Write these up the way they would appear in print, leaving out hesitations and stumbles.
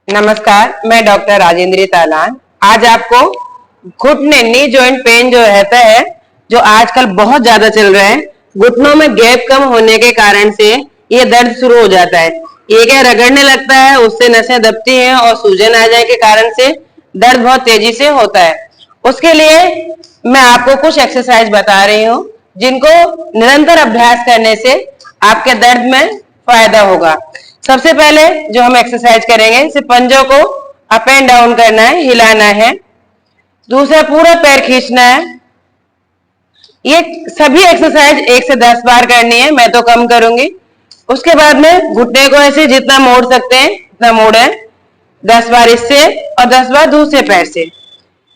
नमस्कार, मैं डॉक्टर राजेंद्री तालान। आज आपको घुटने नी जॉइंट पेन जो रहता है, जो आजकल बहुत ज्यादा चल रहा है, घुटनों में गैप कम होने के कारण से ये दर्द शुरू हो जाता है। ये क्या रगड़ने लगता है, उससे नसें दबती हैं और सूजन आ जाने के कारण से दर्द बहुत तेजी से होता है। उसके लिए मैं आपको कुछ एक्सरसाइज बता रही हूँ, जिनको निरंतर अभ्यास करने से आपके दर्द में फायदा होगा। सबसे पहले जो हम एक्सरसाइज करेंगे, सिर्फ पंजों को अप एंड डाउन करना है, हिलाना है। दूसरा, पूरा पैर खींचना है। ये सभी एक्सरसाइज 1 से 10 बार करनी है, मैं तो कम करूंगी। उसके बाद में घुटने को ऐसे जितना मोड़ सकते हैं उतना मोड़े, 10 बार इससे और 10 बार दूसरे पैर से।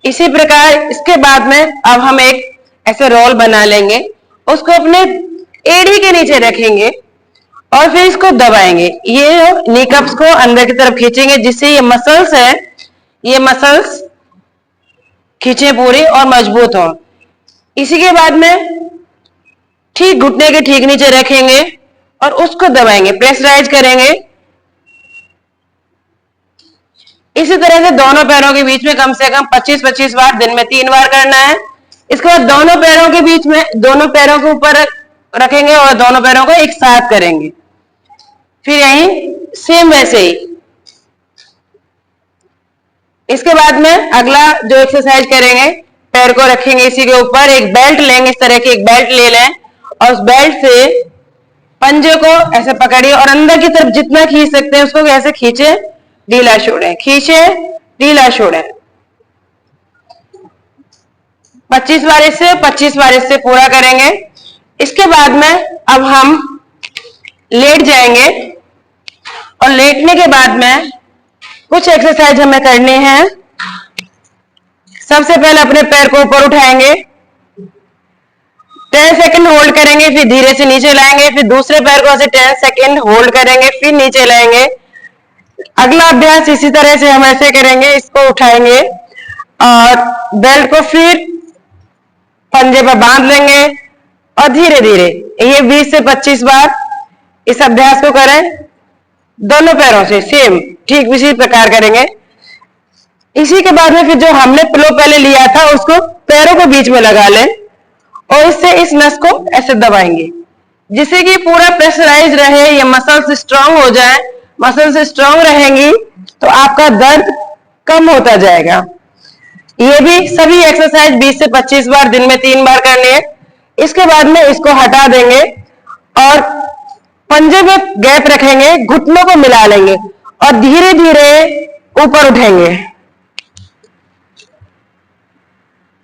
इसी प्रकार इसके बाद में अब हम एक ऐसे रोल बना लेंगे, उसको अपने एड़ी के नीचे रखेंगे और फिर इसको दबाएंगे। ये नी कप्स को अंदर की तरफ खींचेंगे, जिससे ये मसल्स है, ये मसल्स खींचे पूरी और मजबूत हो। इसी के बाद में ठीक घुटने के ठीक नीचे रखेंगे और उसको दबाएंगे, प्रेशराइज करेंगे। इसी तरह से दोनों पैरों के बीच में कम से कम 25-25 बार, दिन में 3 बार करना है। इसके बाद दोनों पैरों के बीच में, दोनों पैरों के ऊपर रखेंगे और दोनों पैरों को एक साथ करेंगे। फिर यही सेम वैसे ही। इसके बाद में अगला जो एक्सरसाइज करेंगे, पैर को रखेंगे इसी के ऊपर, एक बेल्ट लेंगे, इस तरह की एक बेल्ट ले लें और उस बेल्ट से पंजे को ऐसे पकड़िए और अंदर की तरफ जितना खींच सकते हैं उसको ऐसे खींचे, ढीला छोड़ें, खींचे, ढीला छोड़ें। 25 बार इससे, 25 बार इससे पूरा करेंगे। इसके बाद में अब हम लेट जाएंगे और लेटने के बाद में कुछ एक्सरसाइज हमें करनी है। सबसे पहले अपने पैर को ऊपर उठाएंगे, 10 सेकंड होल्ड करेंगे, फिर धीरे से नीचे लाएंगे, फिर दूसरे पैर को ऐसे 10 सेकंड होल्ड करेंगे, फिर नीचे लाएंगे। अगला अभ्यास इसी तरह से हम ऐसे करेंगे, इसको उठाएंगे और बेल्ट को फिर पंजे पर बांध लेंगे और धीरे धीरे ये 20 से 25 बार इस अभ्यास को करें। दोनों पैरों से सेम ठीक इसी प्रकार करेंगे। इसी के बाद में फिर जो हमने पिलो पहले लिया था उसको पैरों के बीच में लगा लें और इससे इस नस को ऐसे दबाएंगे, जिससे कि पूरा प्रेशराइज रहे, ये मसल्स स्ट्रांग हो जाए। मसल्स स्ट्रांग रहेंगी तो आपका दर्द कम होता जाएगा। ये भी सभी एक्सरसाइज 20 से 25 बार, दिन में 3 बार करनी है। इसके बाद में इसको हटा देंगे और पंजे में गैप रखेंगे, घुटनों को मिला लेंगे और धीरे धीरे ऊपर उठेंगे।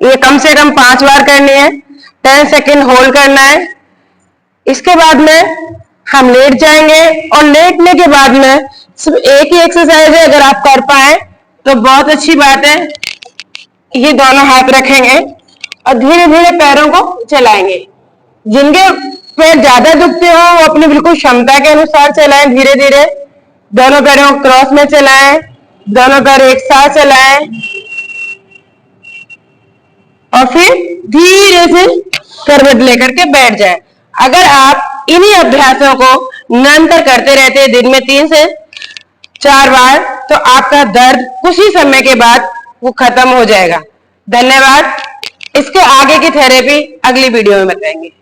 ये कम से कम 5 बार करनी है, 10 सेकंड होल्ड करना है। इसके बाद में हम लेट जाएंगे और लेटने के बाद में सिर्फ एक ही एक्सरसाइज है, अगर आप कर पाए तो बहुत अच्छी बात है। ये दोनों हाथ रखेंगे और धीरे धीरे पैरों को चलाएंगे। जिनके पैर ज्यादा दुखते हो वो अपनी बिल्कुल क्षमता के अनुसार चलाएं, धीरे धीरे। दोनों पैरों को क्रॉस में चलाएं, दोनों पैर एक साथ चलाएं और फिर धीरे से करवट लेकर के बैठ जाएं। अगर आप इन्हीं अभ्यासों को निरंतर करते रहते हैं, दिन में 3 से 4 बार, तो आपका दर्द कुछ ही समय के बाद वो खत्म हो जाएगा। धन्यवाद। इसके आगे की थेरेपी अगली वीडियो में बताएंगे।